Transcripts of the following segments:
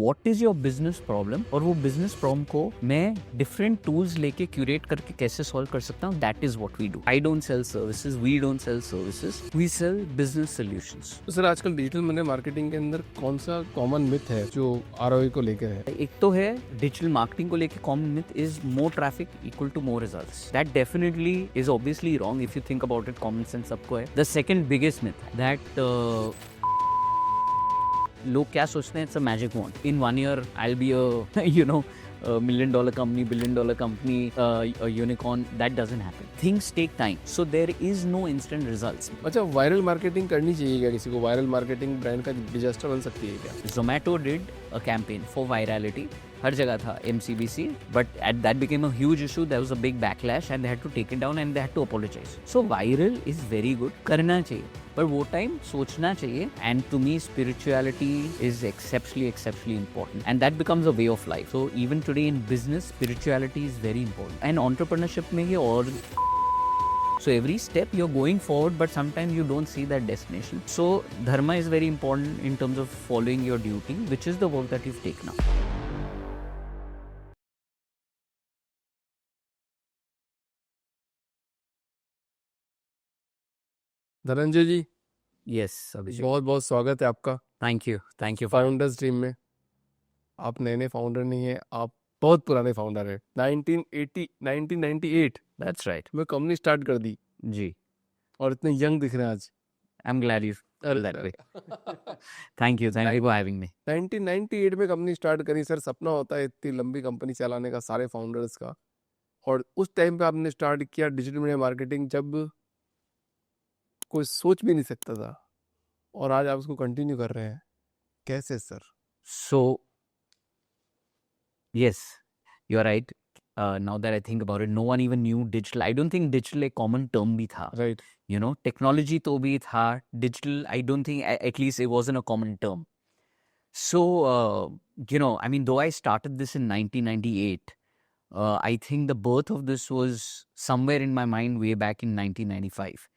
what is your business problem और वो business problem को मैं different tools लेके curate करके कैसे solve कर सकता हूँ, that is what we do. I don't sell services, we don't sell services, we sell business solutions. तो सर आजकल डिजिटल मनी मार्केटिंग के अंदर कौन सा कॉमन मिथ है जो आरओआई को लेकर है? एक तो है डिजिटल मार्केटिंग को लेके common myth is more traffic equal to more results. That definitely is obviously wrong if you think about it. Common sense सबको है. The second biggest myth that लोग क्या सोचते हैं, it's a magic wand. In 1 year, I'll be a $1 million company, $1 billion company, a unicorn. That doesn't happen. Things take time. So there is no instant results. अच्छा, viral marketing करनी चाहिए क्या किसी को? वायरल मार्केटिंग ब्रांड का disaster बन सकती है क्या? Zomato did a campaign for virality. हर जगह था MCBC, but that became a huge issue. There was a big backlash and they had to take it down and they had to apologize. So viral is very good. करना चाहिए, पर वो time सोचना चाहिए. And to me, spirituality is exceptionally important, and that becomes a way of life. So even today in business, spirituality is very important. And entrepreneurship में ये और so every step you're going forward, but sometimes you don't see that destination. So dharma is very important in terms of following your duty, which is the work that you've taken up. Dhananjay ji, Yes, Abhishek. बहुत बहुत स्वागत है आपका Thank you for founders team में. आप नए नए founder नहीं है, आप बहुत पुराने फाउंडर है. 1998 That's right. में कंपनी स्टार्ट कर दी जी. और इतने यंग दिख रहे हैं आज. I'm glad you feel that way. Thank you for having me. 1998 में कंपनी स्टार्ट करी. सर सपना होता है इतनी लंबी कंपनी चलाने का सारे फाउंडर्स का, और उस टाइम पे आपने स्टार्ट किया डिजिटल मीडिया मार्केटिंग जब कोई सोच भी नहीं सकता था, और आज आप उसको कंटिन्यू कर रहे हैं. कैसे sir? So, yes, you're right. Now that I think about it, no one even knew digital. I don't think digital एक common term भी था. राइट. Technology तो भी था. Digital, I don't think, at least it wasn't a common term. So, I mean, though I started this in 1998, I think the birth of this was somewhere in my mind way back in 1995.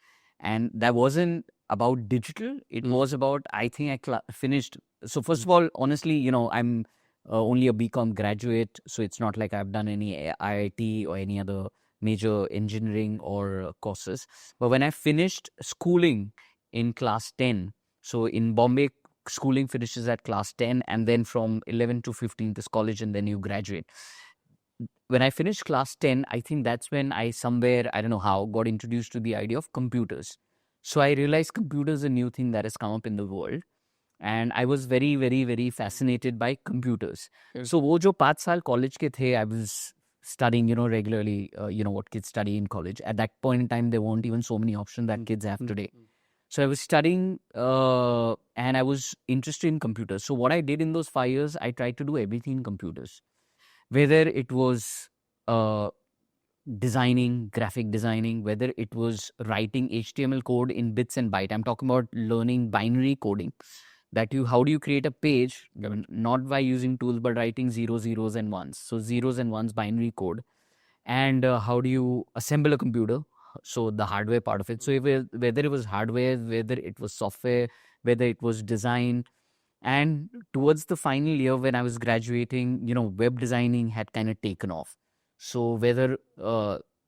And that wasn't about digital. It was about, I think I finished. So first of all, honestly, I'm only a BCom graduate. So it's not like I've done any IIT or any other major engineering or courses. But when I finished schooling in class 10, so in Bombay, schooling finishes at class 10, and then from 11 to 15 is college, and then you graduate. When I finished class 10, I think that's when I somewhere, I don't know how, got introduced to the idea of computers. So I realized computers are a new thing that has come up in the world. And I was very, very, very fascinated by computers. Yes. So wo jo 5 saal college ke the, I was studying, regularly, what kids study in college. At that point in time, there weren't even so many options that kids have today. So I was studying and I was interested in computers. So what I did in those 5 years, I tried to do everything in computers. Whether it was designing, graphic designing, whether it was writing HTML code in bits and bytes. I'm talking about learning binary coding. How do you create a page, not by using tools, but writing zeros and ones. So zeros and ones binary code. And how do you assemble a computer? So the hardware part of it. So whether it was hardware, whether it was software, whether it was design. And towards the final year when I was graduating, web designing had kind of taken off. So whether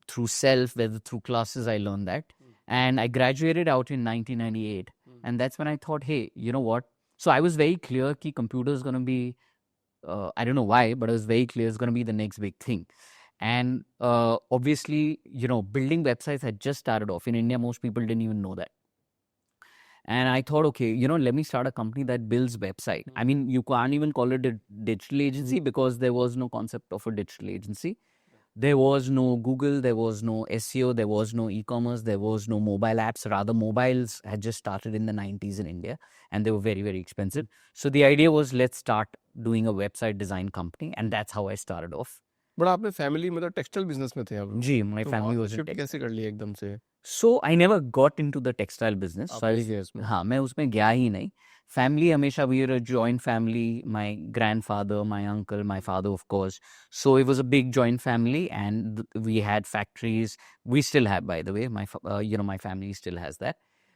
through self, whether through classes, I learned that. And I graduated out in 1998. And that's when I thought, hey, you know what? So I was very clear that computer is going to be, I don't know why, but I was very clear it's going to be the next big thing. And obviously, building websites had just started off. In India, most people didn't even know that. And I thought, okay, let me start a company that builds website. I mean, you can't even call it a digital agency because there was no concept of a digital agency. There was no Google, there was no SEO, there was no e-commerce, there was no mobile apps. Rather, mobiles had just started in the 90s in India and they were very, very expensive. So the idea was, let's start doing a website design company. And that's how I started off. But आपने family मतलब textile business में थे आप लोग? जी, my तो family वहाँ was in shift tech. कैसे कर लिया एकदम से? So I never got into the textile business. आप So I नहीं गए उसमें? हाँ, मैं उसमें गया ही नहीं. Family हमेशा, we were a joint family. My grandfather, my uncle, my father, of course. So it was a big joint family, and we had factories. We still have, by the way. My family still has that.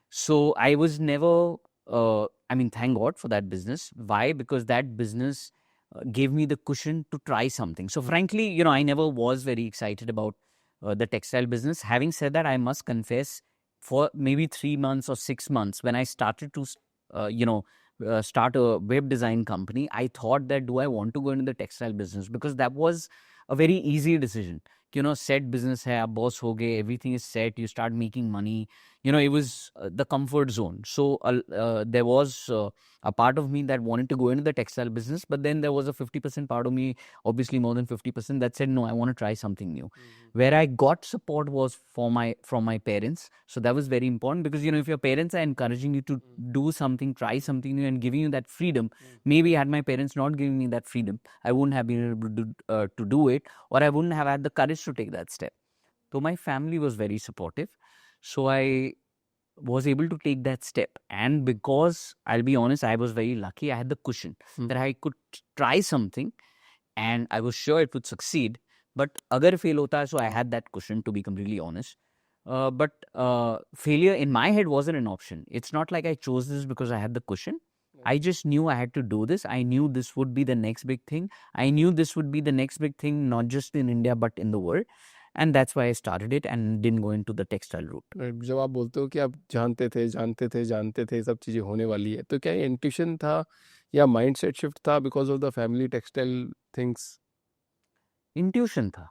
So I was never. I mean, thank God for that business. Why? Because that business gave me the cushion to try something. So frankly, you know, I never was very excited about the textile business. Having said that, I must confess, for maybe 3 months or 6 months, when I started to, start a web design company, I thought that do I want to go into the textile business? Because that was a very easy decision. You know, set business hai, aap boss ho gaye, everything is set, you start making money. You know, it was the comfort zone. So there was a part of me that wanted to go into the textile business, but then there was a 50% part of me, obviously more than 50%, that said, no, I want to try something new. Where I got support was from my parents. So that was very important, because, you know, if your parents are encouraging you to do something, try something new, and giving you that freedom, maybe had my parents not given me that freedom, I wouldn't have been able to do it, or I wouldn't have had the courage to take that step. So my family was very supportive. So I was able to take that step. And because, I'll be honest, I was very lucky. I had the cushion that I could try something and I was sure it would succeed. But agar fail hota hai, so I had that cushion, to be completely honest. But failure in my head wasn't an option. It's not like I chose this because I had the cushion. I just knew I had to do this. I knew this would be the next big thing. I knew this would be the next big thing, not just in India, but in the world. And that's why I started it and didn't go into the textile route. जब आप बोलते हो कि आप जानते थे सब चीज़ें होने वाली है, तो क्या ये इंट्यूशन था या माइंडसेट शिफ्ट था because of the family textile things? Intuition था.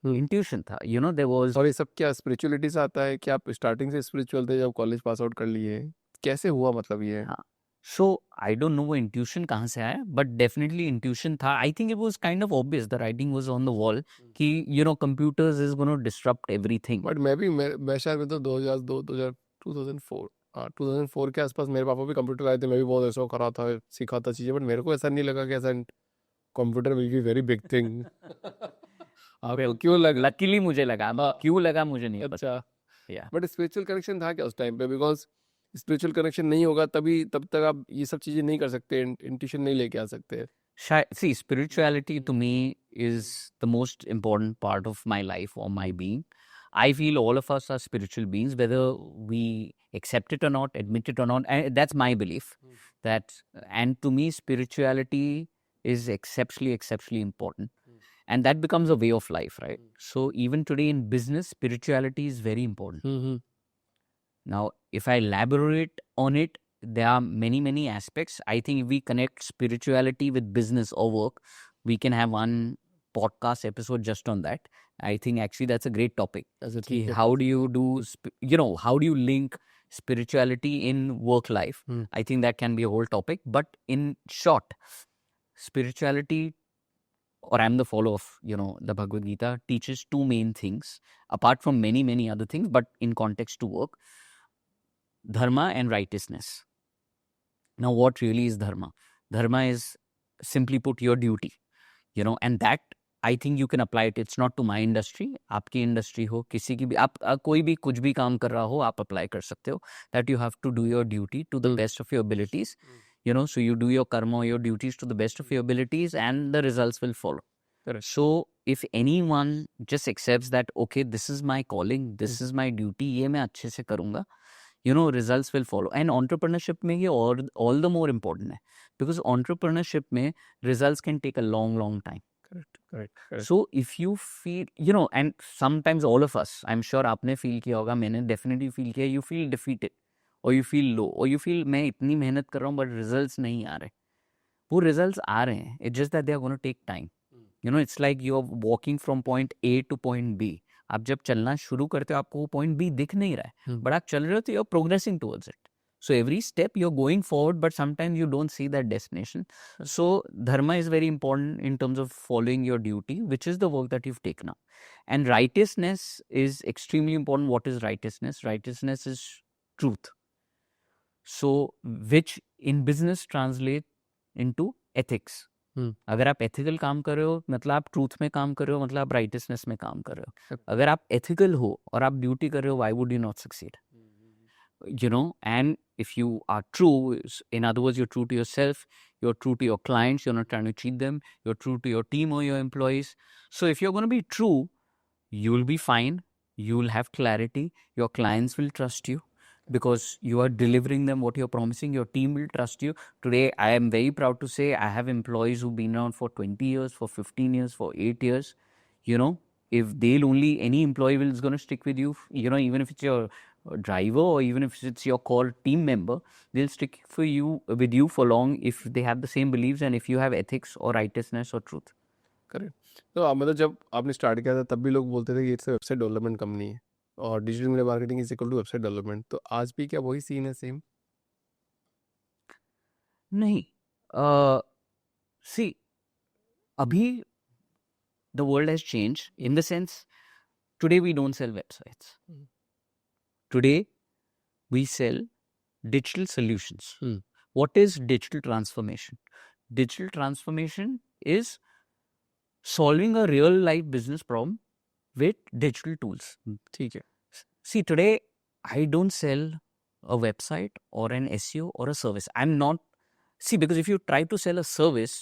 Intuition था. You know, there was... और ये सब क्या स्पिरिचुअलिटी से आता है कि आप स्टार्टिंग से स्पिरिचुअल थे जब कॉलेज पास आउट कर लिए? कैसे हुआ मतलब ये? हाँ. So I don't know वो intuition कहाँ से आया, but definitely intuition था. I think it was kind of obvious. The writing was on the wall कि, you know, computers is going to disrupt everything. But मैं शायद में तो 2002 2004 2004 के आसपास मेरे पापा भी कंप्यूटर आए थे, मैं भी बहुत ऐसा करा था, सीखा था चीज़ें, बट मेरे को ऐसा नहीं लगा कि ऐसा computer will be very big thing. Well, क्यों luckily मुझे लगा, क्यों लगा मुझे नहीं पता. अच्छा, Yeah. बट स्पिरिचुअल कनेक्शन था क्या उस टाइम पे? बिकॉज स्पिरिचुअल कनेक्शन नहीं होगा तब तक आप ये सब चीज़ें नहीं कर सकते, इंट्यूशन नहीं लेके आ सकते। See, spirituality to me is the most important part of my life or my being. I feel all of us are spiritual beings, whether we accept it or not, admit it or not. And that's my belief. And to me, spirituality is exceptionally important. And that becomes a way of life, right? So even today in business, spirituality is very important. Now, if I elaborate on it, there are many aspects. I think if we connect spirituality with business or work, we can have one podcast episode just on that. I think actually that's a great topic. How do you do, how do you link spirituality in work life? I think that can be a whole topic. But in short, spirituality, or I'm the follower of, the Bhagavad Gita, teaches two main things, apart from many other things, but in context to work: dharma and righteousness. Now, what really is dharma? Dharma is, simply put, your duty, and that I think you can apply it. It's not to my industry. आपकी industry हो, किसी की भी, आप कोई भी कुछ भी काम कर रहा हो, आप apply कर सकते हो. That you have to do your duty to the best of your abilities. So you do your karma or your duties to the best of your abilities, and the results will follow. Correct. So if anyone just accepts that, okay, this is my calling, this is my duty, ये मैं अच्छे से करूँगा, results will follow. And entrepreneurship में ये all the more important है, because entrepreneurship में results can take a long time. Correct. So if you feel, and sometimes all of us, I'm sure आपने feel किया होगा, मैंने definitely feel किया, you feel defeated, or you feel low, or you feel मैं इतनी मेहनत कर रहा हूँ but results नहीं आ रहे. वो results आ रहे हैं, it's just that they are going to take time. It's like you're walking from point A to point B. आप जब चलना शुरू करते हो, आपको वो point B दिख नहीं रहा है, but आप चल रहे हो तो you're progressing towards it. So every step you're going forward, but sometimes you don't see that destination. So dharma is very important in terms of following your duty, which is the work that you've taken up. And righteousness is extremely important. What is righteousness? Righteousness is truth. So which in business translate into ethics. अगर आप ethical काम कर रहे हो, मतलब आप truth में काम कर रहे हो, मतलब आप राइटियसनेस में काम कर रहे हो. अगर आप एथिकल हो और आप ड्यूटी कर रहे हो, why would you not succeed? And if you are true, in other words, you're true to yourself, you're true to your clients, you're not trying to cheat them, you're true to your team or your employees. So if you're going to be true, you'll be fine, you'll have clarity, your clients will trust you, because you are delivering them what you're promising. Your team will trust you. Today, I am very proud to say I have employees who've been around for 20 years, for 15 years, for 8 years. You know, if they'll only, any employee is going to stick with you, you know, even if it's your driver or even if it's your core team member, they'll stick with you for long if they have the same beliefs and if you have ethics or righteousness or truth. Correct. तो मतलब जब आपने start किया था तब भी लोग बोलते थे कि इट्स वेबसाइट डेवलपमेंट कंपनी है और digital media marketing is equal to website development, तो आज भी क्या वही सीन है सेम? नहीं, सी अभी the world has changed in the sense today we don't sell websites. Today we sell digital solutions. What is digital transformation? Digital transformation is solving a real life business problem with digital tools. ठीक है। See, today I don't sell a website or an SEO or a service. I'm not, see, because if you try to sell a service,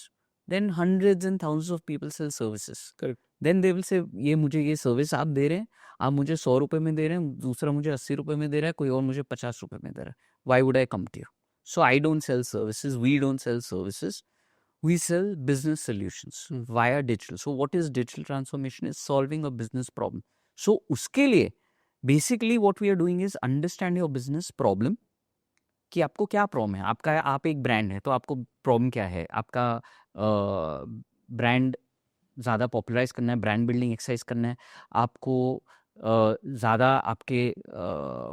then hundreds and thousands of people sell services. Correct. Then they will say, ये मुझे ये service आप दे रहे हैं, आप मुझे 100 रुपए में दे रहे हैं, दूसरा मुझे 80 रुपए में दे रहा है, कोई और मुझे 50 रुपए में दे रहा है. Why would I come to you? So I don't sell services. We don't sell services. We sell business solutions via digital. So what is digital transformation? Is solving a business problem. So उसके लिए basically what we are doing is understand your business problem. कि आपको क्या problem है. आपका, आप एक brand है तो आपको प्रॉब्लम क्या है. आपका ब्रांड ज़्यादा पॉपुलराइज करना है, ब्रांड बिल्डिंग एक्सरसाइज करना है, आपको ज़्यादा आपके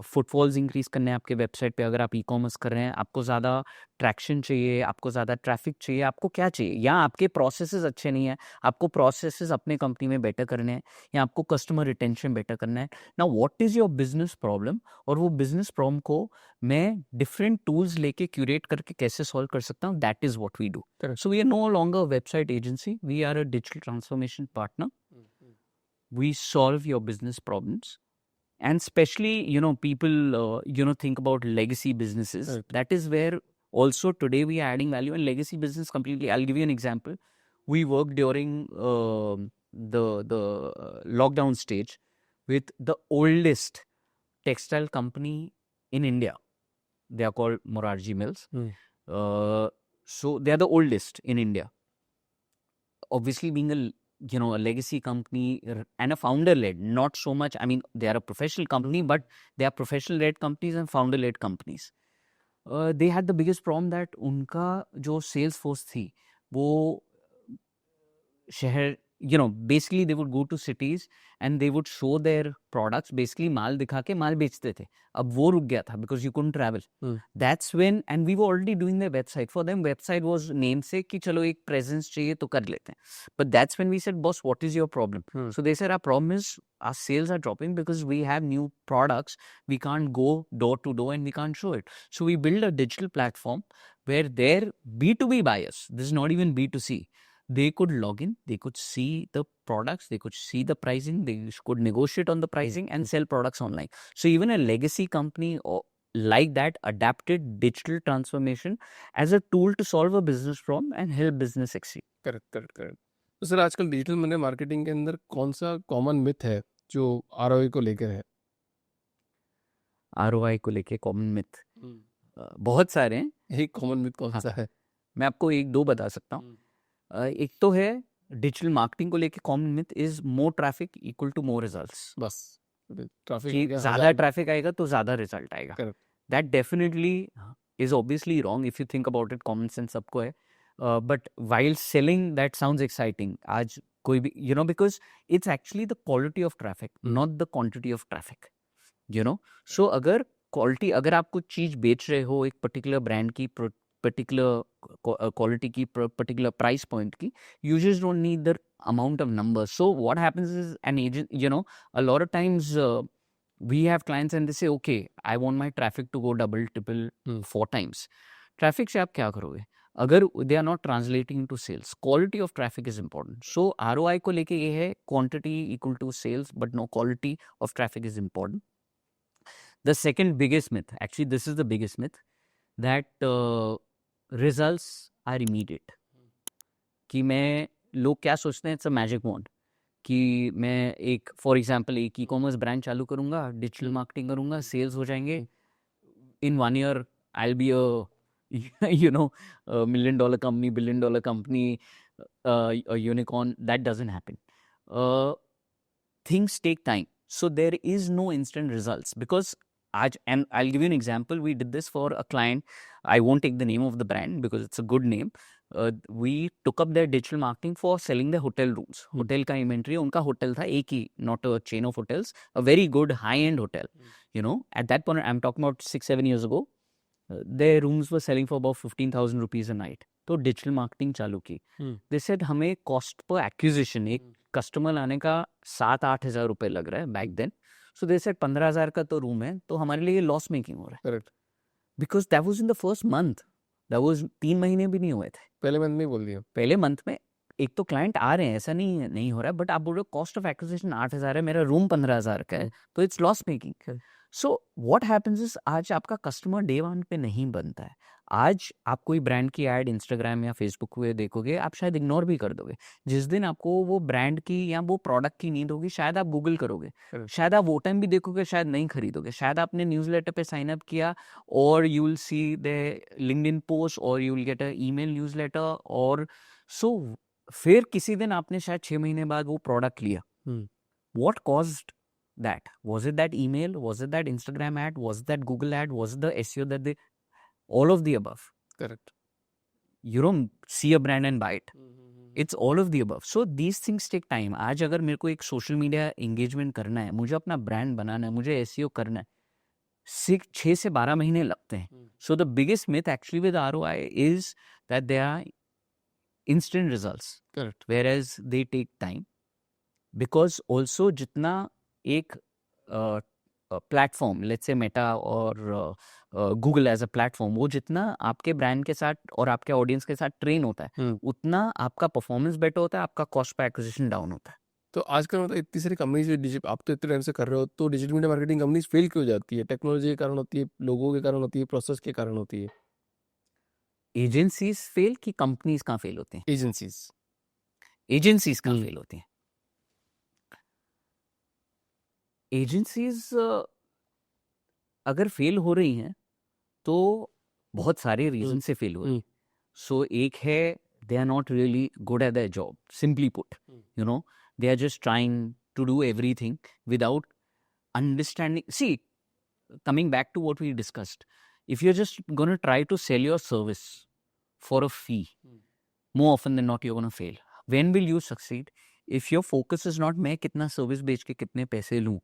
फुटफॉल्स इंक्रीज करने हैं आपके वेबसाइट पे. अगर आप ई कॉमर्स कर रहे हैं, आपको ज़्यादा ट्रैक्शन चाहिए, आपको ज़्यादा ट्रैफिक चाहिए, आपको क्या चाहिए. या आपके प्रोसेसेस अच्छे नहीं है, आपको प्रोसेसेस अपने कंपनी में बेटर करने हैं, या आपको कस्टमर रिटेंशन बेटर करना है. Now what is your business problem, और वो बिजनेस प्रॉब्लम को मैं डिफरेंट टूल्स लेके क्यूरेट करके कैसे सॉल्व कर सकता हूँ. That is what we do. So we are no longer website agency, we are a digital transformation partner. We solve your business problems, and especially, you know, people think about legacy businesses. Right. That is where also today we are adding value. And legacy business completely, I'll give you an example. We worked during the lockdown stage with the oldest textile company in India. They are called Morarji Mills. So they are the oldest in India. Obviously, being a legacy company and a founder led, not so much, I mean, they are a professional company, but they are professional led companies and founder led companies. They had the biggest problem that उनका जो sales force थी वो शहर, basically they would go to cities and they would show their products, basically माल दिखा के माल बेचते थे. अब वो रुक गया था because you couldn't travel. That's when, and we were already doing their website. For them, website was namesake कि चलो एक presence चाहिए तो कर लेते हैं. But that's when we said, boss, what is your problem? So they said, our problem is our sales are dropping because we have new products. We can't go door to door and we can't show it. So we build a digital platform where their B2B buyers, this is not even B2C, they could log in, they could see the products, they could see the pricing, they could negotiate on the pricing and sell products online. So even a legacy company like that adapted digital transformation as a tool to solve a business problem and help business succeed. Correct. तो sir आजकल digital money marketing के अंदर कौन सा common myth है जो ROI को लेकर है? आरओआई को लेके कॉमन मिथ बहुत सारे हैं. एक कॉमन मिथ कौन सा है? मैं आपको एक दो बता सकता हूँ. एक तो है डिजिटल मार्केटिंग को लेके common myth is more traffic equal to more results. बस ट्रैफिक, कि ज्यादा ट्रैफिक आएगा तो ज्यादा रिजल्ट आएगा. That definitely is obviously wrong if you think about it. Common sense सबको है, but while selling that sounds exciting. आज कोई भी because it's actually the quality of traffic, not the quantity of traffic. So अगर quality, अगर आप कुछ चीज बेच रहे हो एक पर्टिकुलर ब्रांड की, particular quality की, particular price point की, you just don't need the amount of numbers. So what happens is an agent, a lot of times we have clients and they say, okay, I want my traffic to go double, triple, 4 times. Traffic से आप क्या करोगे अगर they are not translating into sales? Quality of traffic is important. So ROI को लेके ये है quantity equal to sales, but no, quality of traffic is important. The second biggest myth, actually this is the biggest myth, that results are immediate. कि मैं, लोग क्या सोचते हैं, इट्स अ मैजिक वॉन्ड कि मैं एक, फॉर एग्जांपल, एक ई कॉमर्स ब्रांड चालू करूंगा, डिजिटल मार्केटिंग करूंगा, सेल्स हो जाएंगे, in 1 year I'll be a you know a $1 million company, $1 billion company, a unicorn. That doesn't happen. Things take time, so there is no instant results because and I'll give you an example. We did this for a client. I won't take the name of the brand because it's a good name. We took up their digital marketing for selling their hotel rooms. Hotel का inventory, उनका hotel था एक ही, not a chain of hotels, a very good high-end hotel. You know, at that point, I'm talking about 6-7 years ago, their rooms were selling for about 15,000 rupees a night. तो digital marketing चालू की. They said हमें cost पर acquisition एक customer लाने का 7-8 हज़ार रुपए लग रहा है back then. So they said 15,000 का तो रूम है, तो हमारे लिए लॉस मेकिंग हो रहा है. Correct. Because that was in the first month. That was 3 महीने भी नहीं हुए थे. पहले मंथ में बोल दिया. पहले मंथ में एक तो क्लाइंट आ रहे हैं, ऐसा नहीं हो रहा है, बट आप बोल रहे हो कॉस्ट ऑफ एक्विजिशन 8,000 है, मेरा रूम 15,000 का है, तो it's loss making. So what happens is आज आपका कस्टमर डे वन पे नहीं बनता है. आज आप कोई ब्रांड की ऐड इंस्टाग्राम या फेसबुक पे देखोगे, आप शायद इग्नोर भी कर दोगे. जिस दिन आपको वो ब्रांड की या वो प्रोडक्ट की नीड होगी, शायद आप गूगल करोगे, शायद आप वो टाइम भी देखोगे, शायद नहीं खरीदोगे. शायद आपने न्यूज़लेटर पे साइन अप किया और you will see the LinkedIn post और you will get a email newsletter. और सो फिर किसी दिन आपने शायद 6 महीने बाद वो प्रोडक्ट लिया. What caused that? Was it that email? Was it that Instagram ad? Was it that Google ad? Was it the SEO that they... all of the above. Correct. You don't see a brand and buy it. It's all of the above. So these things take time. आज अगर मेरे को एक social media engagement करना है, मुझे अपना brand बनाना है, मुझे SEO करना है, 6 से 12 महीने लगते हैं. So the biggest myth actually with ROI is that they are instant results. Correct. Whereas they take time. Because also जितना एक प्लेटफॉर्म, लेट्स से मेटा और गूगल एज अ प्लेटफॉर्म, वो जितना आपके ब्रांड के साथ और आपके ऑडियंस के साथ ट्रेन होता है, उतना आपका परफॉर्मेंस बेटर होता है, आपका कॉस्ट पर एक्विजिशन डाउन होता है. तो आजकल मतलब इतनी सारी कंपनीज, आप तो इतने टाइम से कर रहे हो, तो digital media marketing companies fail क्यों जाती है? टेक्नोलॉजी के कारण होती है, लोगों के कारण होती है, प्रोसेस के कारण होती है? एजेंसीज फेल कि कंपनीज कहाँ फेल होते हैं? एजेंसीज कहाँ फेल होती हैं? एजेंसीज अगर फेल हो रही हैं तो बहुत सारे रीजन से फेल हो रही हैं. सो एक है, they are not really good at their job. Simply put, you know, they are just trying to do everything without understanding. See, coming back to what we discussed, if you're just going to try to sell your service for a fee, more often than not you're going to fail. When will you succeed? If your focus is not मैं कितना service बेच के कितने पैसे लूं,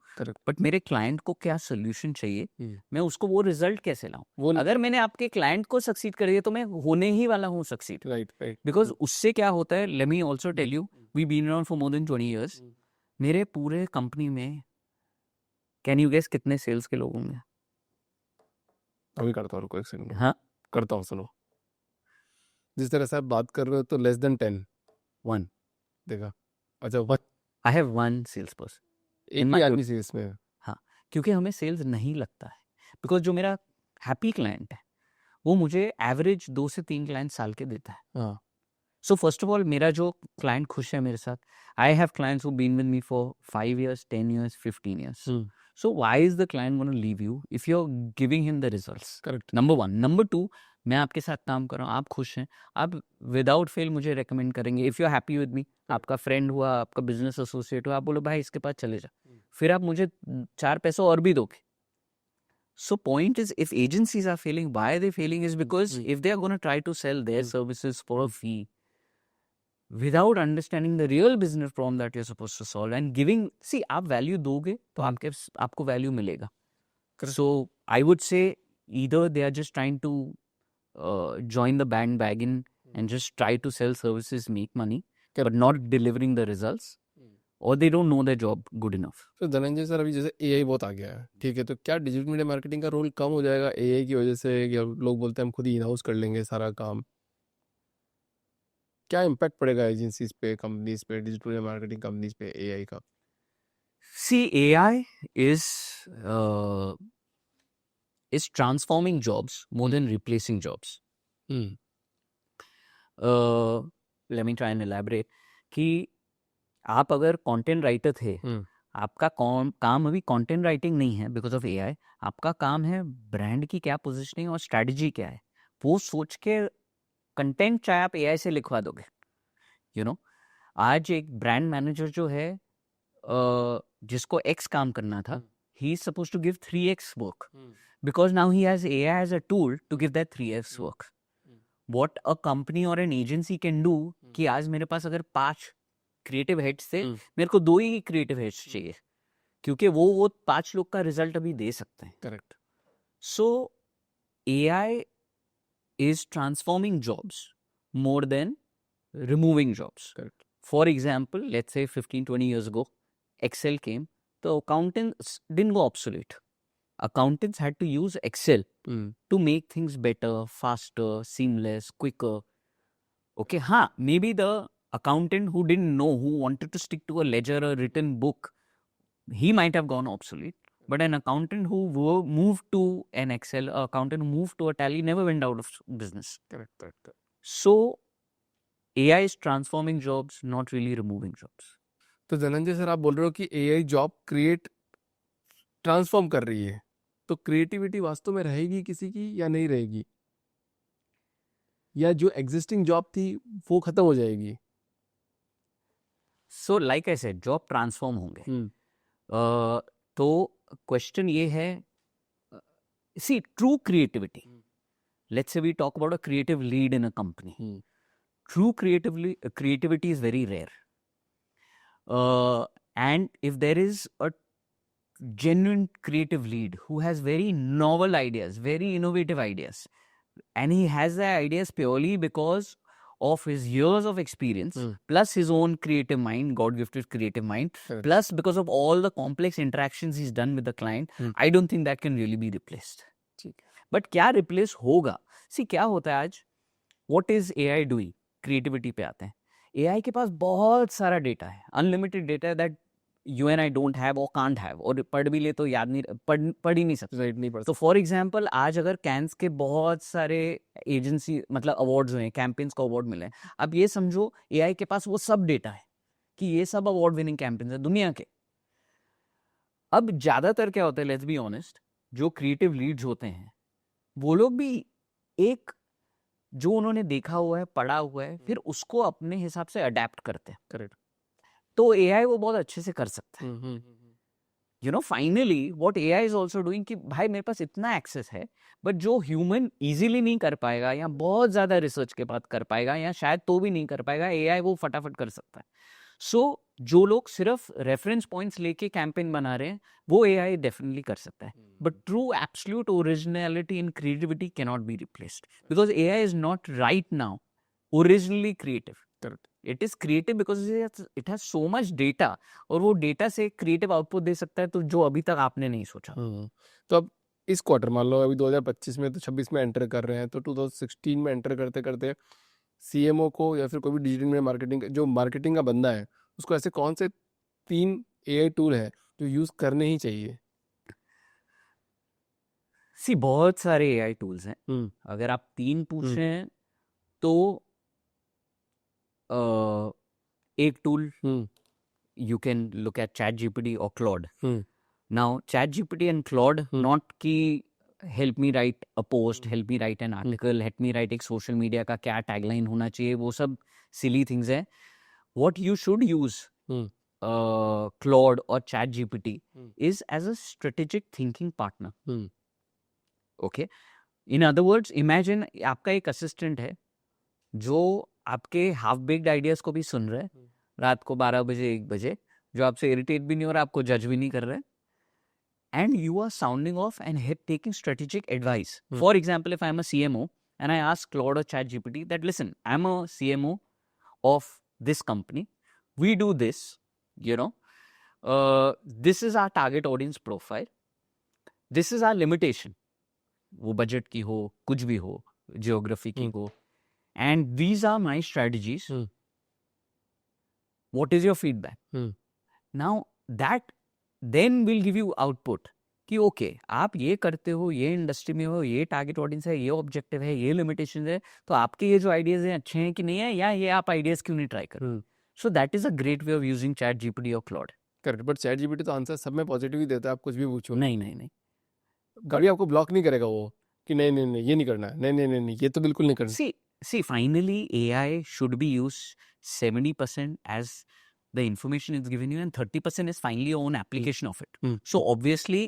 but मेरे client को क्या सोल्यूशन चाहिए, मैं उसको वो रिजल्ट कैसे लाऊं. अगर मैंने आपके क्लाइंट को सक्सीड कर दिया तो मैं होने ही वाला हूँ सक्सीड. राइट. बिकॉज उससे क्या होता है, let me also tell you, we been around for more than 20 years. मेरे पूरे कंपनी में कैन यू गेस कितने सेल्स के लोग होंगे? अभी करता हूँ, रुको एक सेकंड. हाँ, करता हूँ, सुनो. जिस तरह से आप बात कर रहे हो तो लेस देन 10. 1. देखा? अच्छा, I have 1 सेल्स पर्सन. एक ही आदमी सेल्स में है. हाँ, क्योंकि हमें सेल्स नहीं लगता है. बिकॉज जो मेरा हैप्पी क्लाइंट है वो मुझे एवरेज 2 से 3 क्लाइंट साल के देता है. सो फर्स्ट ऑफ ऑल, मेरा जो क्लाइंट खुश है मेरे साथ, I have clients who been with me for 5 years, 10 years, 15 years. So why is the client going to leave you if you're giving him the results? Correct. Number 1. Number 2, मैं आपके साथ काम कर रहा हूँ, आप खुश हैं, आप विदाउट फेल मुझे रेकमेंड करेंगे. If you are happy with me, आपका फ्रेंड हुआ, आपका बिजनेस एसोसिएट हुआ, आप बोलो भाई इसके पास चले जा, फिर आप मुझे 4 पैसे और भी दोगे. So point is, if agencies are failing, why are they failing is because if they are going to try to sell their services for a fee without understanding the real business problem that you're supposed to solve and giving, see, आप value दोगे तो आपको value मिलेगा. So I would say either they are just trying to join the bandwagon and just try to sell services, make money, but not delivering the results, or they don't know their job good enough. तो Dhananjay sir, अभी जैसे AI बहुत आ गया है, ठीक है, तो क्या डिजिटल मीडिया मार्केटिंग का रोल कम हो जाएगा AI की वजह से? लोग बोलते हैं हम खुद ही इन हाउस कर लेंगे सारा काम. क्या इम्पैक्ट पड़ेगा एजेंसीज पे, कंपनीज पे, डिजिटल मीडिया मार्केटिंग कंपनीज पे AI का? See, AI is transforming jobs more than replacing jobs. Let me try and elaborate. कि आप अगर कंटेंट राइटर थे, आपका काम अभी कंटेंट राइटिंग नहीं है बिकॉज ऑफ एआई, आपका काम है ब्रांड की क्या पोजीशनिंग और स्ट्रैटेजी क्या है, वो सोच के कंटेंट चाहे आप एआई से लिखवा दोगे, यू नो। आज एक ब्रांड मैनेजर जो है जिसको एक्स काम करना था, he is suppose to give 3x work because now he has AI as a tool to give that 3x work. What a company or an agency can do कि आज मेरे पास अगर 5 क्रिएटिव हेड्स थे, मेरे को 2 ही क्रिएटिव हेड्स चाहिए, क्योंकि वो 5 लोग का रिजल्ट अभी दे सकते हैं. Correct. So AI is transforming jobs more than removing jobs. Correct. For example, let's say 15-20 years ago, Excel came, the accountants didn't go obsolete. Accountants had to use Excel to make things better, faster, seamless, quicker. Okay, maybe the accountant who didn't know, who wanted to stick to a ledger or written book, he might have gone obsolete. But an accountant who moved to an Excel, an accountant who moved to a Tally never went out of business. Correct. So AI is transforming jobs, not really removing jobs. तो Dhananjay sir, आप बोल रहे हो कि AI job transform कर रही है, तो क्रिएटिविटी वास्तव में रहेगी किसी की या नहीं रहेगी, या जो एग्जिस्टिंग जॉब थी वो खत्म हो जाएगी? So like I said, job transform होंगे. तो क्वेश्चन ये है, see true creativity, let's say we talk about a creative lead in a company. True creativity is very rare. And if there is a genuine creative lead who has very novel ideas, very innovative ideas, and he has the ideas purely because of his years of experience, plus his own creative mind, God-gifted creative mind, plus because of all the complex interactions he's done with the client, I don't think that can really be replaced. But क्या replace होगा? See, क्या होता है आज? What is AI doing? Creativity पे आते हैं. AI के पास बहुत सारा डेटा है, अनलिमिटेड डेटा है, that you and I don't have और कांट हैव, और पढ़ भी ले तो याद नहीं, पढ़ ही नहीं सकते, राइट, नहीं पढ़. तो फॉर एग्जांपल आज अगर कैंस के बहुत सारे एजेंसी मतलब अवार्ड्स हुए हैं, कैंपेन्स को अवार्ड मिले हैं, अब ये समझो AI के पास वो सब डेटा है कि ये सब अवार्ड विनिंग कैंपेन्स है दुनिया के. अब ज्यादातर क्या होता है, लेट्स बी ऑनेस्ट, जो क्रिएटिव लीड्स होते हैं वो लोग भी एक जो उन्होंने देखा हुआ है, पढ़ा हुआ है, फिर उसको अपने हिसाब से अडेप्ट करते हैं. करेक्ट. तो AI वो बहुत अच्छे से कर सकता है. You know, finally what AI is also doing कि भाई मेरे पास इतना एक्सेस है, बट जो ह्यूमन इजीली नहीं कर पाएगा या बहुत ज्यादा रिसर्च के बाद कर पाएगा या शायद तो भी नहीं कर पाएगा, AI वो फटाफट कर सकता है. सो जो लोग सिर्फ रेफरेंस पॉइंट्स लेके कैंपेन बना रहे हैं वो AI डेफिनेटली कर सकता है, but true absolute originality in creativity can not be replaced because AI is not right now originally creative. Correct. It is creative because it has so much data, और वो data से creative output दे सकता है तो जो अभी तक आपने नहीं सोचा. तो अब इस क्वार्टर मान लो अभी 2025 में तो 26 में एंटर कर रहे हैं, तो 2016 में एंटर करते करते CMO को या फिर कोई भी डिजिटल मीडिया मार्केटिंग जो मार्केटिंग का बंदा है उसको ऐसे कौन से 3 AI टूल है जो यूज करने ही चाहिए? सी बहुत सारे AI टूल्स हैं. अगर आप 3 पूछ रहे हैं तो एक tool you can look at ChatGPT or Claude. Now ChatGPT and Claude not कि help me write a post, help me write an article, help me write एक social media का क्या tagline होना चाहिए, वो सब silly things है. What you should use Claude or ChatGPT is as a strategic thinking partner. Okay. In other words, imagine आपका एक assistant है जो आपके हाफ बेक्ड आइडियाज को भी सुन रहे हैं रात को 12 बजे 1 बजे, जो आपसे इरिटेट भी नहीं हो रहा, आपको जज भी नहीं कर रहे, and you are sounding off and taking strategic advice. For example, if I am a CMO and I ask Claude or ChatGPT that, listen, I'm a CMO of this company, we do this, you know, this is our target audience profile, this is our limitation, वो budget की हो, कुछ भी हो, geography की हो, and these are my strategies. What is your feedback? Now that then will give you output कि okay आप ये करते हो, ये इंडस्ट्री में हो, ये टारगेट ऑडियंस है, ये ऑब्जेक्टिव है, ये लिमिटेशन है, तो आपके ये जो आइडियाज हैं अच्छे हैं कि नहीं है, या ये आप आइडियाज क्यों नहीं ट्राई करो. So that is a great way of using ChatGPT और Claude. Correct, but chat GPT तो आंसर सब में पॉजिटिव ही देता है, आप कुछ भी पूछो, नहीं गाड़ी आपको ब्लॉक नहीं करेगा वो कि नहीं नहीं नहीं ये नहीं करना है, नहीं नहीं नहीं नहीं ये तो बिल्कुल नहीं करना। see finally AI should be used 70% as the information is given you and 30% is finally your own application of it. So obviously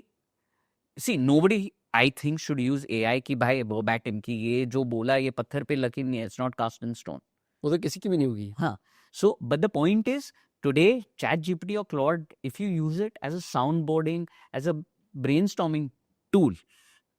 see nobody I think should use AI कि भाई verbatim कि ये जो बोला ये पत्थर पे लकीर नहीं है, it's not cast in stone. वो तो किसी की भी नहीं होगी। हाँ, so but the point is today ChatGPT or Claude, if you use it as a soundboarding, as a brainstorming tool,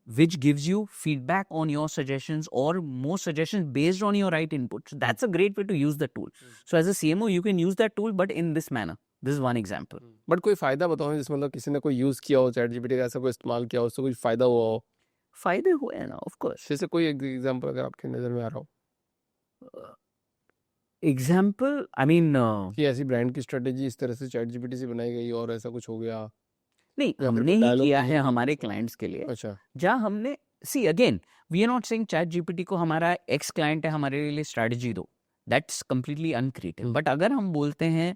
which gives you feedback on your suggestions or more suggestions based on your right inputs, that's a great way to use the tool. So as a CMO, you can use that tool, but in this manner. This is one example. But कोई फायदा बताओ, जिसमें मतलब किसी ने कोई use किया हो चैट जीपीटी का, ऐसा कोई इस्तेमाल किया हो, उससे कोई फायदा हुआ हो, फायदे हुए हैं ना, of course. जैसे कोई एग्जांपल अगर आपके नजर में आ रहा हो Example, I mean, कि ऐसी ब्रांड की स्ट्रेटेजी इस तरह से चैट जीपीटी से बनाई गई और ऐसा कुछ हो गया, नहीं या फिर हमने कोई ही डायलॉग किया है हमारे क्लाइंट्स के लिए, अच्छा जहाँ हमने see again we are not saying ChatGPT को हमारा एक्स क्लाइंट है हमारे लिए स्ट्रेटजी दो, दैट्स कंप्लीटली अनक्रिएटिव. बट अगर हम बोलते हैं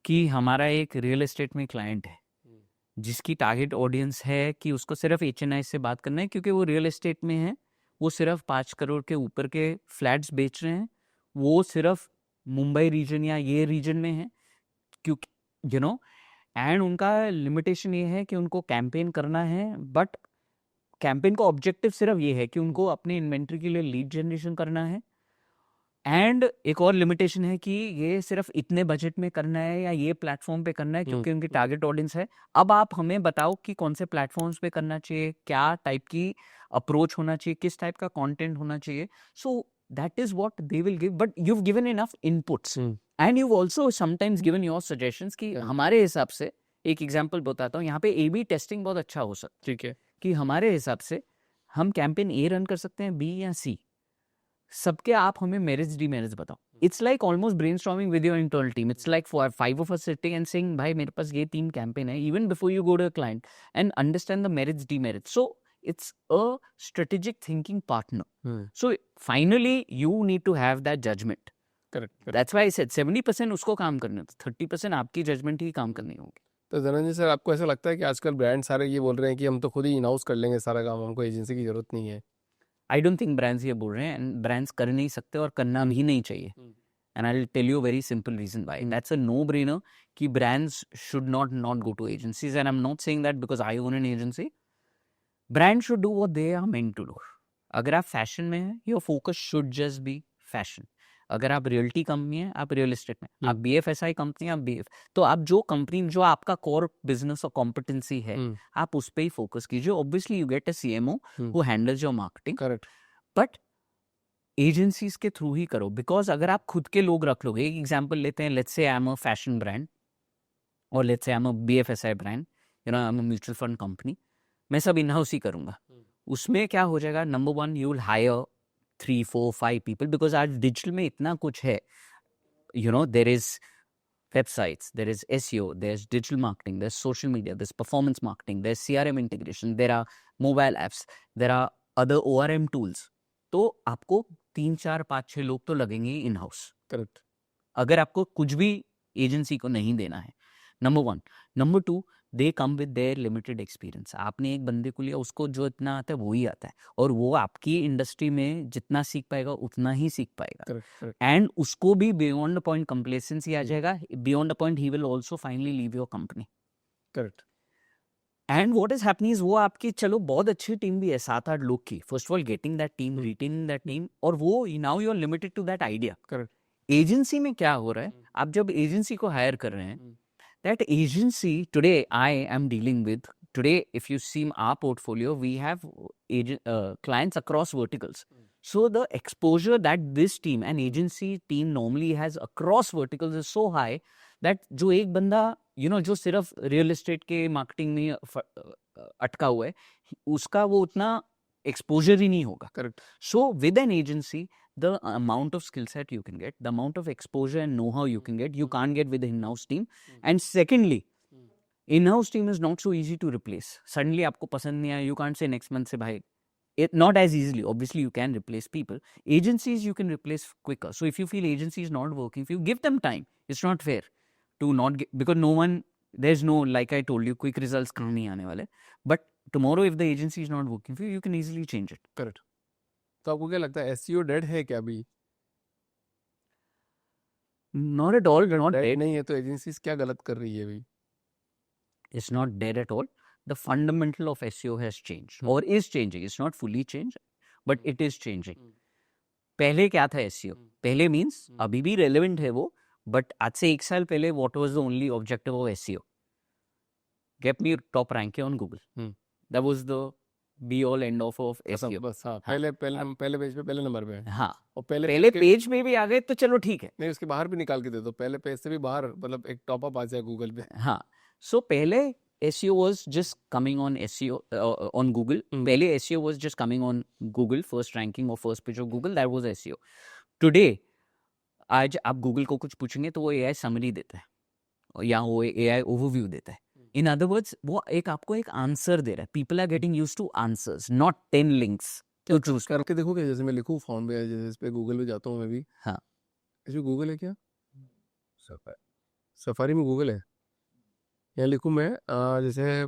कि हमारा एक रियल एस्टेट में क्लाइंट है जिसकी टारगेट ऑडियंस है कि उसको सिर्फ HNI से बात करना है क्योंकि वो रियल एस्टेट में है, वो सिर्फ 5 करोड़ के ऊपर के फ्लैट्स बेच रहे हैं, वो सिर्फ मुंबई रीजन या ये रीजन में है, क्योंकि एंड उनका लिमिटेशन ये है कि उनको कैंपेन करना है, बट कैंपेन का ऑब्जेक्टिव सिर्फ ये है कि उनको अपने इन्वेंट्री के लिए लीड जनरेशन करना है, एंड एक और लिमिटेशन है कि ये सिर्फ इतने बजट में करना है या ये प्लेटफॉर्म पे करना है क्योंकि उनकी टारगेट ऑडियंस है. अब आप हमें बताओ कि कौन से प्लेटफॉर्म्स पे करना चाहिए, क्या टाइप की अप्रोच होना चाहिए, किस टाइप का कंटेंट होना चाहिए. So that is what they will give, but you have given enough inputs and you also sometimes given your suggestions कि हमारे हिसाब से, एक एग्जांपल बताता हूँ, यहाँ पे A/B टेस्टिंग बहुत अच्छा हो सकता है. ठीक है, कि हमारे हिसाब से हम कैंपेन A रन कर सकते हैं, B या C, सबके आप हमें मेरिट्स डीमेरिट्स बताओ. It's like almost brainstorming with your internal team. It's like for 5 of us sitting and saying भाई मेरे पास ये 3 कैंपेन है, even before you go to a client and understand the merits demerits. So it's a strategic thinking partner. So finally you need to have that judgment. Correct. That's why I said 70% उसको काम करना है, 30% आपकी judgement ही काम करनी होगी. तो Dhananjay sir, आपको ऐसा लगता है कि आजकल ब्रांड सारे ये बोल रहे हैं कि हम तो खुद ही इन हाउस कर लेंगे सारा काम, हमको एजेंसी की जरूरत नहीं है? I don't think brands ये बोल रहे हैं, एंड ब्रांड्स कर नहीं सकते और करना भी नहीं चाहिए. And I'll tell you a very simple reason why. That's a no-brainer कि brands should not go to agencies. And I'm not saying that because I own an agency. Brands should do what they are meant to do. अगर आप fashion में हैं, your focus should just be fashion. अगर आप realty company है, आप real estate में, आप BFSI कंपनी, आप BF, तो आप जो कंपनी जो आपका कोर बिजनेस और कॉम्पिटेंसी है, आप उस पर ही फोकस कीजिए. Obviously you get a CMO who handles your marketing. Correct. But agencies के थ्रू ही करो, बिकॉज अगर आप खुद के लोग रख लोगे, एक एग्जांपल लेते हैं, let's say I am a fashion brand और let's say I am a BFSI brand, I am a mutual fund company, मैं सब इन हाउस ही करूंगा. उसमें क्या हो जाएगा, number 1 you will hire 3, 4, 5 people, because आज डिजिटल में इतना कुछ है. There is websites, there is SEO, there's digital marketing, there's social media, there's performance marketing, there's CRM integration, there are mobile apps, there are other ORM tools. तो आपको 3, 4, 5, 6 लोग तो लगेंगे इन हाउस. करेक्ट. अगर आपको कुछ भी एजेंसी को नहीं देना है, number 1. Number 2, they come with their limited experience. आपने एक बंदे को लिया, उसको जो इतना आता है वो ही आता है, और वो आपकी इंडस्ट्री में जितना सीख पाएगा उतना ही सीख पाएगा. एंड उसको भी बियॉन्ड द पॉइंट कंप्लेसेंसी आ जाएगा. Beyond the point he will also finally leave your company. Correct. And what is happening is, वो आपकी चलो बहुत अच्छी टीम भी है 7-8 लोग की, first of all getting that team, retaining that team, और वो now you are limited to that idea. Correct. Agency में क्या हो रहा है, आप जब एजेंसी को हायर कर रहे हैं, that agency today I am dealing with, today if you see our portfolio, we have clients across verticals. So the exposure that this team, an agency team normally has across verticals is so high that जो एक बंदा जो सिर्फ real estate के marketing में अटका हुआ है, उसका वो उतना exposure ही नहीं होगा. Correct. So with an agency, the amount of skill set you can get, the amount of exposure and know-how you can get, you can't get with the in-house team. And secondly, in-house team is not so easy to replace. Suddenly आपको पसंद नहीं आया, you can't say next month से भाई, not as easily. Obviously you can replace people. Agencies you can replace quicker. So if you feel agency is not working for you, give them time. It's not fair to not get, because no one there's no, like I told you, quick results कहाँ नहीं आने वाले. But tomorrow if the agency is not working for you, you can easily change it. Correct. तो आपको क्या लगता है SEO dead है क्या अभी? Not at all, not dead dead. नहीं है तो एजेंसीज क्या गलत कर रही है अभी? It's not dead at all. The fundamental of SEO has changed or is changing. It's not fully changed, but it is changing. पहले क्या था SEO? पहले means अभी भी relevant है वो, but आज से 1 साल पहले what was the only objective of SEO? Get me top rank on Google. That was the be all end of SEO. बस हाँ, पहले पेज पे पहले नंबर पे. हाँ, और पहले पहले पेज में भी आ गए तो चलो ठीक है. नहीं, उसके बाहर भी निकाल के दे दो, पहले पेज से भी बाहर, मतलब एक टॉप अप आ जाए गूगल पे. हाँ, so पहले SEO was just coming on SEO on Google. पहले SEO was just coming on Google, first ranking or first page of Google. That was SEO. Today, आज आप Google को कुछ पूछेंगे तो वो AI समरी देता है या वो AI ओवरव्यू देता है. In other words, वो एक आपको एक आंसर दे रहा है. People are getting used to answers, not 10 links to choose. करके देखो क्या, जैसे मैं लिखूँ फॉर्म पे, जैसे इस पे गूगल पे जाता हूँ मैं भी. हाँ, इसमें गूगल है क्या? सफारी में गूगल है. यहाँ लिखूँ मैं जैसे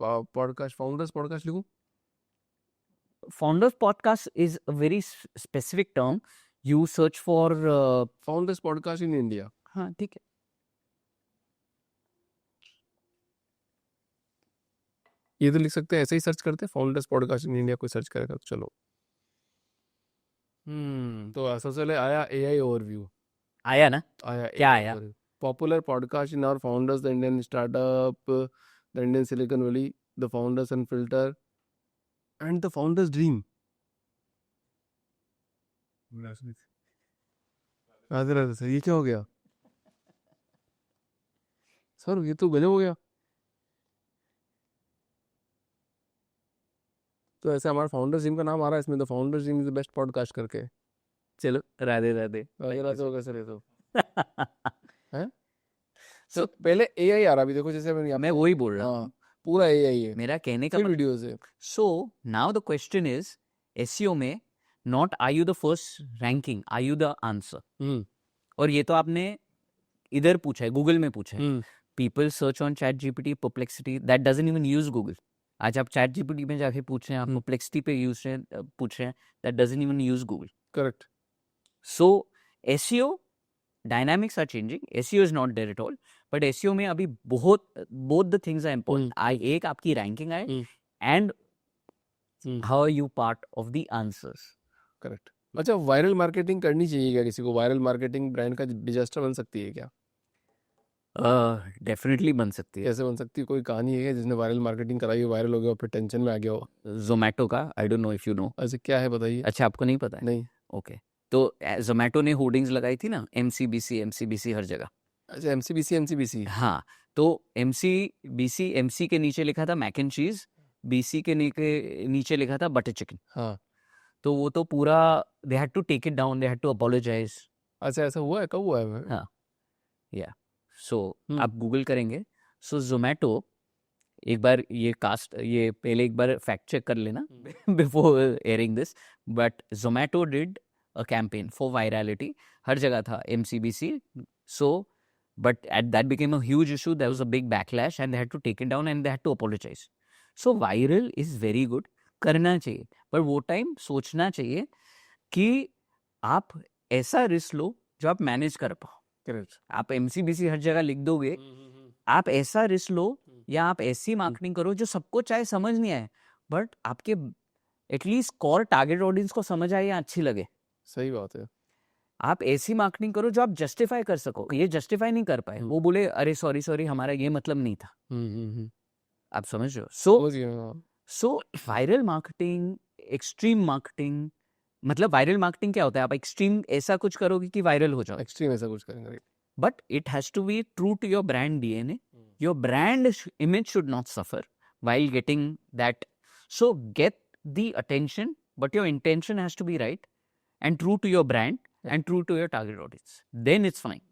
पॉडकास्ट, फाउंडर्स पॉडकास्ट लिखूँ. Founders podcast is a very specific term. You search for founders podcast in India. हाँ ठीक है. ये तो लिख सकते हैं, ऐसे ही सर्च करते हैं फाउंडर्स पॉडकास्ट इन इंडिया, कोई सर्च करेगा तो चलो. तो सबसे पहले आया एआई ओवरव्यू. आया ना? आया क्या आया? Popular podcast in our founders, the Indian startup, the Indian Silicon Valley, the founders unfilter and the founders dream. Radhe Radhe sir, ये क्या हो गया सर? ये तो गजब हो गया. तो ऐसे हमारा फाउंडर्स टीम का नाम आ रहा है इसमें, the founders team is the best podcast करके. चलो राधे राधे. राधे राधे होगा सर ये तो. हैं? तो पहले एआई आ रहा, अभी देखो जैसे मैं वही बोल रहा हूँ. हाँ, पूरा एआई है. मेरा कहने का फिर वीडियोस है. So now the question is, SEO में not are you the first ranking, are you the answer? और ये तो आपने इधर पूछा है, गूगल में पूछा है. People search on ChatGPT, Perplexity, that doesn't even use Google. आज आप ChatGPT में जाके पूछ रहे हैं, आप Perplexity पे पूछ रहे हैं, that doesn't even use Google. Correct. So SEO dynamics are changing. SEO is not there at all. But SEO में अभी both the things are important. एक आपकी ranking आए and how are you part of the answers. Correct. अच्छा, viral marketing करनी चाहिए क्या किसी को? वायरल मार्केटिंग ब्रांड का डिजास्टर बन सकती है क्या? डेफिनेटली बन सकती है. कैसे बन सकती है? कोई कहानी है क्या जिसने वायरल मार्केटिंग कराई हो, वायरल हो गया, फिर टेंशन में आ गया हो? जोमेटो का, I don't know if you know. अच्छा, क्या है बताइए. अच्छा, आपको नहीं पता है? नहीं. ओके. तो जोमेटो ने होर्डिंग्स लगाई थी ना, एमसीबीसी हर जगह. अच्छा, एमसीबीसी. हाँ, तो एमसीबीसी, एमसी के नीचे लिखा था मैक एंड चीज, बीसी के नीचे लिखा था बटर चिकन. हाँ, तो वो तो पूरा they had to take it down, they had to apologise. अच्छा ऐसा हुआ है? कब हुआ है? हाँ, या सो आप गूगल करेंगे. सो जोमेटो, एक बार ये पहले एक बार फैक्ट चेक कर लेना before airing this. But Zomato did a campaign for virality. हर जगह था MCBC. So but at that became a huge issue, there was a big backlash and they had to take it down and they had to apologize. So viral is very good, करना चाहिए, पर वो time सोचना चाहिए कि आप ऐसा risk लो जो आप मैनेज कर पाओ. करेक्ट. आप एमसीबीसी हर जगह लिख दोगे, आप ऐसा रिस्क लो या आप ऐसी मार्केटिंग करो जो सबको चाहे समझ नहीं आए, बट आपके एटलीस्ट कोर टारगेट ऑडियंस को समझ आए या अच्छी लगे. सही बात है. आप ऐसी मार्केटिंग करो जो आप जस्टिफाई कर सको. ये जस्टिफाई नहीं कर पाए, वो बोले अरे सॉरी हमारा ये मतलब नहीं था. आप समझ रहे हो? So viral marketing, extreme marketing, मतलब वायरल मार्केटिंग क्या होता है? आप एक्सट्रीम ऐसा कुछ करोगे कि वायरल हो जाओ. एक्सट्रीम ऐसा कुछ करेंगे. But it has to be true to your brand DNA. Your brand image should not suffer while getting that. So get the attention, but your intention has to be right and true to your brand and true to your target audience. Then it's fine.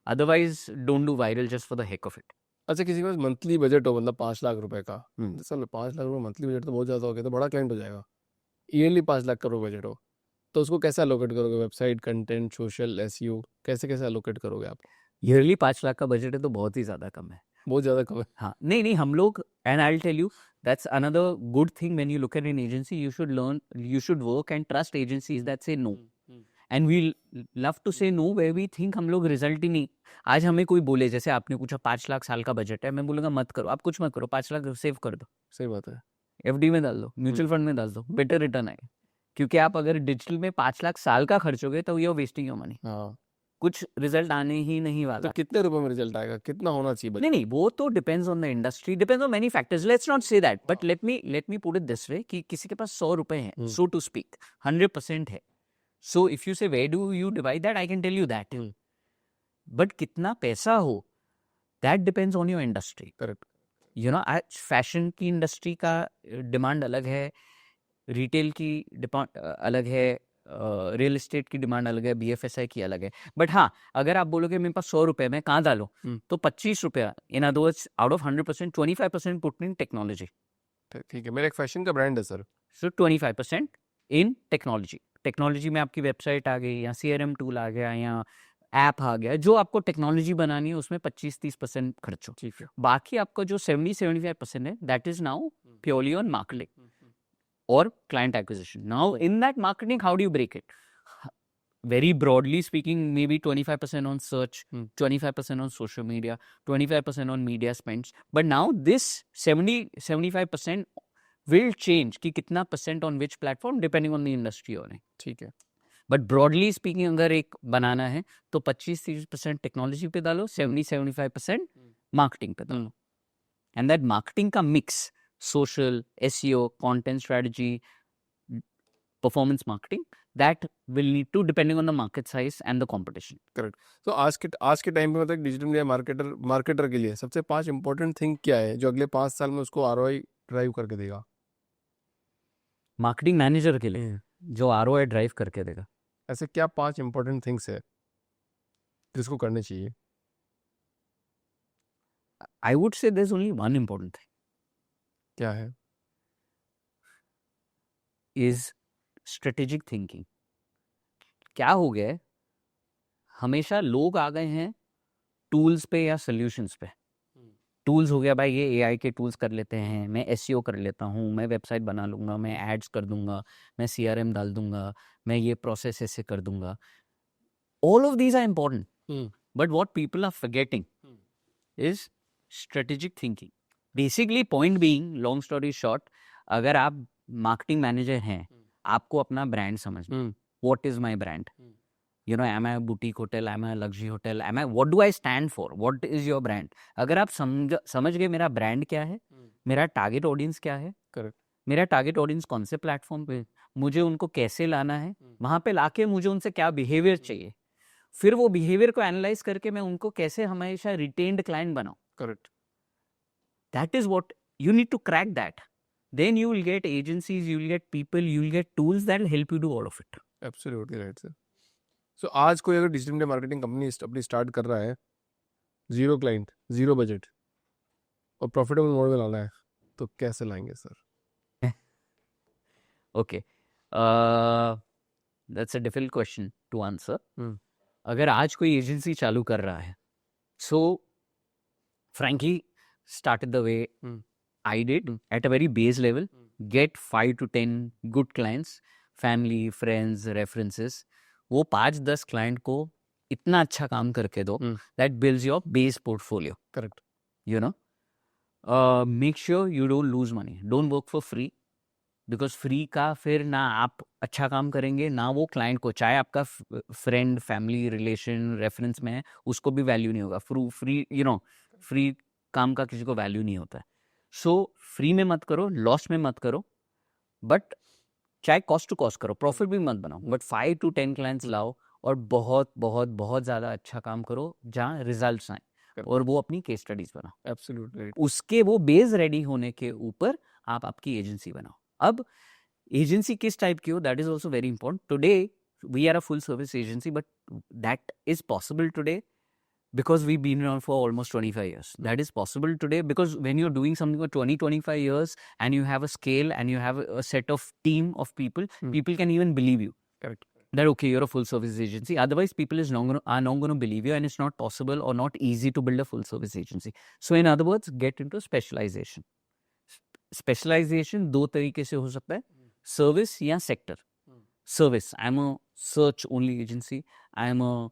Otherwise, don't do viral just for the heck of it. अच्छा, किसी के पास monthly budget हो, मतलब 5 लाख रुपए का. चलो 5 लाख रुपए monthly budget तो बहुत ज़्यादा हो गया, तो बड़ा क्लाइंट हो जाएगा. ईयरली 5 लाख का बजट हो, तो उसको कैसे अलोकेट करोगे? वेबसाइट, कंटेंट, सोशल, एसईओ, कैसे एलोकेट करोगे आप? ईयरली 5 लाख का बजट है तो बहुत ही ज़्यादा कम है। बहुत ज़्यादा कम है। हाँ, नहीं हम लोग, and I will tell you that's another good thing when you look at an agency, you should work and trust agencies that say no. And we love to say no way we think हम लोग result ही नहीं। आज हमें कोई बोले, जैसे आपने पूछा 5 लाख साल का बजट है, मैं बोलूँगा मत करो, आप कुछ मत करो, 5 लाख सेव कर दो, सही बात है। एफडी में डाल दो, म्यूचुअल फंड में डाल दो, बेटर रिटर्न आएगा। क्योंकि आप अगर डिजिटल में 5 लाख साल का खर्चोगे तो you are wasting your money, हाँ, कुछ रिजल्ट आने ही नहीं तो वाला। कितने रुपए में रिजल्ट आएगा, कितना होना चाहिए नहीं बजट? नहीं, वो तो depends on the industry, depends on many factors, let's not say that, but let me put it this way कि किसी के पास 100 रुपए हैं, सो टू स्पीक, 100% है, so if you say where do you divide that, I can tell you that, but कितना पैसा हो that depends on your industry. Correct. You know, आज फैशन की इंडस्ट्री का डिमांड अलग है, रिटेल की डिमांड अलग है, रियल एस्टेट की डिमांड अलग है, BFSI की अलग है। बट हाँ, अगर आप बोलोगे मेरे पास 100 रुपये में कहाँ डालो, तो 25 रुपया, in other words out of 100%, 25% put in technology. ठीक है, मेरा एक फैशन का ब्रांड है सर। सो 25% इन टेक्नोलॉजी। टेक्नोलॉजी में आपकी वेबसाइट आ गई, या CRM टूल आ गया, या ऐप आ गया, जो आपको टेक्नोलॉजी बनानी है उसमें 25-30% खर्चो। ठीक है। बाकी आपका जो 70-75% है, that is now purely on marketing or client acquisition. Now, in that marketing, how do you break it? Very broadly speaking, maybe 25% on search, 25% on social media, 25% on media spends. But now this 70-75% will change कि कितना percent on which platform depending on the industry हो रहे हैं। ठीक है। But broadly speaking, अगर एक बनाना है तो 25-30% टेक्नोलॉजी पे डालो, 70-75% मार्केटिंग पे डालो, and that marketing का mix, social, SEO, content strategy, performance marketing, that will need to depending on the market size and the competition. Correct. तो आज के टाइम पे मतलब डिजिटल मीडिया मार्केटर के लिए सबसे 5 इंपॉर्टेंट थिंग क्या है जो अगले 5 साल में उसको ROI ड्राइव करके देगा? मार्केटिंग मैनेजर के लिए जो ROI ड्राइव करके देगा, ऐसे क्या 5 इंपॉर्टेंट थिंग्स है जिसको करने चाहिए? I would say there's only one important thing, क्या है? is strategic thinking. क्या हो गया है, हमेशा लोग आ गए हैं टूल्स पे या सॉल्यूशंस पे। टूल्स हो गया भाई, ये AI के टूल्स कर लेते हैं, मैं SEO कर लेता हूँ, मैं वेबसाइट बना लूँगा, मैं एड्स कर दूंगा, मैं CRM डाल दूंगा, मैं ये प्रोसेस ऐसे कर दूंगा। All of these are important, but what people are forgetting is strategic thinking. Basically, point being, long story short, अगर आप मार्केटिंग मैनेजर हैं, आपको अपना ब्रांड समझना, what is my brand? You know, am I a boutique hotel? Am I a luxury hotel? What do I stand for? What is your brand? अगर आप समझ गए मेरा ब्रांड क्या है, मेरा टारगेट ऑडियंस क्या है, करेक्ट, मेरा टारगेट ऑडियंस कौन से प्लेटफॉर्म पे, मुझे उनको कैसे लाना है, वहां पे लाके मुझे उनसे क्या बिहेवियर चाहिए, फिर वो बिहेवियर को एनालाइज करके मैं उनको कैसे हमेशा रिटेन्ड क्लाइंट बनाऊं। Correct. That is what you need to crack that. Then you will get agencies, you will get people, you will get tools that will help you do all of it. Absolutely right sir. So आज कोई अगर digital media marketing company अपनी start कर रहा है, 0 client, 0 budget और profitable mode में लाना है, तो कैसे लाएंगे sir? Okay. That's a difficult question to answer. अगर आज कोई एजेंसी चालू कर रहा है, so frankly, started the way I did, at a very base level, get 5 to 10 good clients, family, friends, references. वो 5-10 क्लाइंट को इतना अच्छा काम करके दो that builds your base portfolio. Correct. You know, make sure you don't lose money. Don't work for free, because free का फिर ना आप अच्छा काम करेंगे, ना वो क्लाइंट को, चाहे आपका फ्रेंड, फैमिली, रिलेशन, रेफरेंस में है, उसको भी वैल्यू नहीं होगा। फ्री यू नो, फ्री काम का किसी को वैल्यू नहीं होता है। सो फ्री में मत करो, लॉस में मत करो, बट चाहे कॉस्ट टू कॉस्ट करो, प्रॉफिट भी मत बनाओ, बट 5 to 10 क्लाइंट्स लाओ और बहुत बहुत बहुत ज़्यादा अच्छा काम करो जहाँ रिजल्ट्स आए, और वो अपनी केस स्टडीज बनाओ। एब्सोल्युटली। उसके वो बेस रेडी होने के ऊपर आप आपकी एजेंसी बनाओ। अब एजेंसी किस टाइप की हो, that is also very important. Today we are a full service agency, but that is possible today because we've been around for almost 25 years. That is possible today because when you're doing something for 20-25 years and you have a scale and you have a set of team of people, people can even believe you. Correct. that okay, you're a full service agency. Otherwise, people are not going to believe you, and it's not possible or not easy to build a full service agency. So in other words, get into specialization. Specialization दो तरीके से हो सकता है, service या sector. Service, I'm a search only agency, I'm a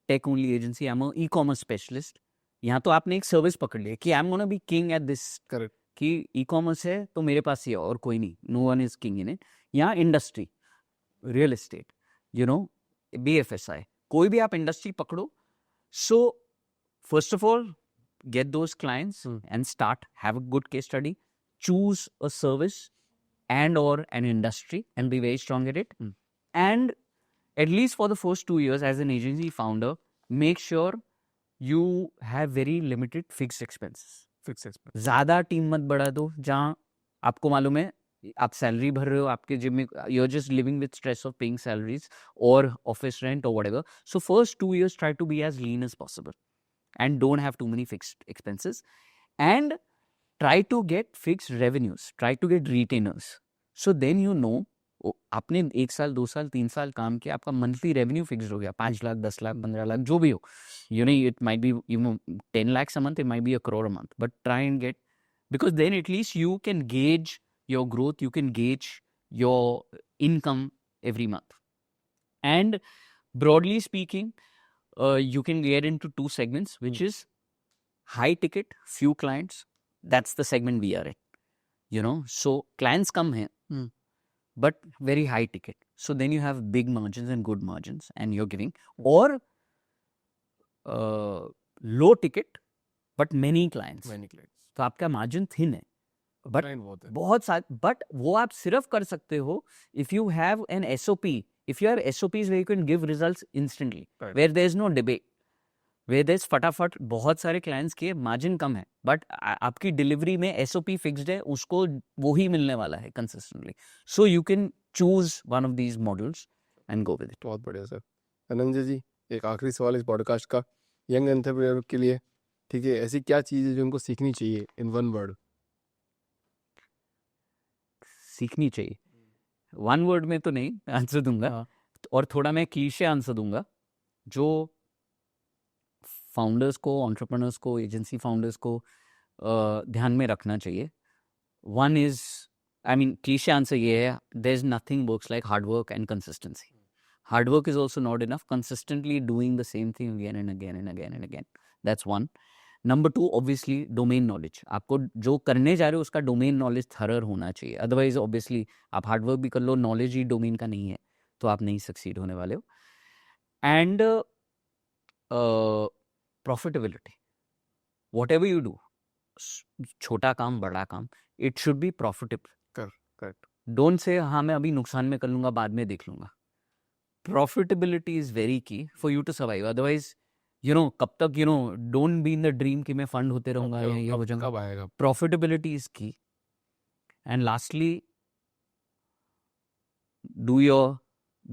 tech only agency, I'm a e-commerce specialist. यहाँ तो आपने एक सर्विस पकड़ लिया कि I'm gonna be king at this. Correct. कि ई-कॉमर्स है तो मेरे पास ही है और कोई नहीं, no one is king in it. यहाँ industry, real estate, you know, BFSI, कोई भी आप इंडस्ट्री पकड़ो. So first of all get those clients and start, have a good case study, choose a service and or an industry and be very strong at it. And at least for the first 2 years as an agency founder, make sure you have very limited fixed expenses. Fix expense. ज़्यादा team मत बढ़ा दो जहाँ आपको मालूम है आप salary भर रहे हो, आपके जिम में you are just living with stress of paying salaries और ऑफिस रेंट और whatever. So first 2 years try to be as lean as possible and don't have too many fixed expenses and try to get fixed revenues, try to get retainers. So then you know आपने 1 साल 2 साल 3 साल काम किया, आपका monthly revenue fix हो गया 5 लाख 10 लाख 15 लाख जो भी हो. You know, it might be 10 lakhs a month, it might be 1 crore a month, but try and get, because then at least you can gauge your growth, you can gauge your income every month. And broadly speaking, you can get into 2 segments, which is high ticket, few clients. That's the segment we are in, you know. So clients come here, but very high ticket. So then you have big margins and good margins and you're giving, or low ticket but many clients. Many clients. तो आपका margin thin है, but client बहुत है. बहुत सारे, but वो आप सिर्फ कर सकते हो if you have an SOP, if you have SOPs where you can give results instantly, Right. where there is no debate, where there is फटाफट. बहुत सारे क्लाइंट्स के मार्जिन कम है बट आपकी डिलीवरी में SOP फिक्स्ड है, उसको वो ही मिलने वाला है consistently. So you can choose one of these models and go with it. बहुत बढ़िया सर. अनंजय जी, एक आखिरी सवाल इस पॉडकास्ट का, यंग एंटरप्रेन्योर के लिए, ठीक है, ऐसी क्या चीज़ है जो उनको सीखनी चाहिए इन वन वर्ड? सीखनी चाहिए, वन वर्ड में तो नहीं आंसर दूंगा. हाँ. और थोड़ा मैं क्लीशे आंसर दूंगा जो फाउंडर्स को, एंटरप्रेन्योर्स को, एजेंसी फाउंडर्स को ध्यान में रखना चाहिए. One is, I mean cliche answer ये है, there is nothing works like hard work and consistency. Hard work is also not enough. Consistently doing the same thing again and again and again and again. That's one. Number 2, obviously, domain knowledge. आपको जो करने जा रहे हो उसका domain knowledge thorough होना चाहिए. Otherwise, obviously, आप hard work भी कर लो, knowledge ही domain का नहीं है, तो आप नहीं succeed होने वाले हो. And profitability. Whatever you do, छोटा काम, बड़ा काम, it should be profitable. Correct. Don't say हाँ मैं अभी नुकसान में कर लूँगा, बाद में देख लूँगा. Profitability is very key for you to survive. Otherwise, you know, कब तक, you know, don't be in the dream कि मैं फंड होते रहूँगा या ये हो जाऊँगा. कब आएगा? Profitability is key. And lastly, do your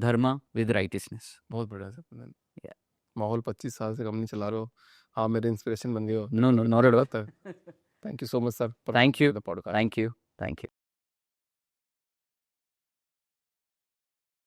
dharma with righteousness. बहुत बढ़िया सर. Yeah. माहौल 25 साल से कंपनी चला रहे हो, हाँ मेरे इंस्पिरेशन बन गए हो. No, not at all. Thank you so much sir. Thank you. Podcast. Thank you. Thank you.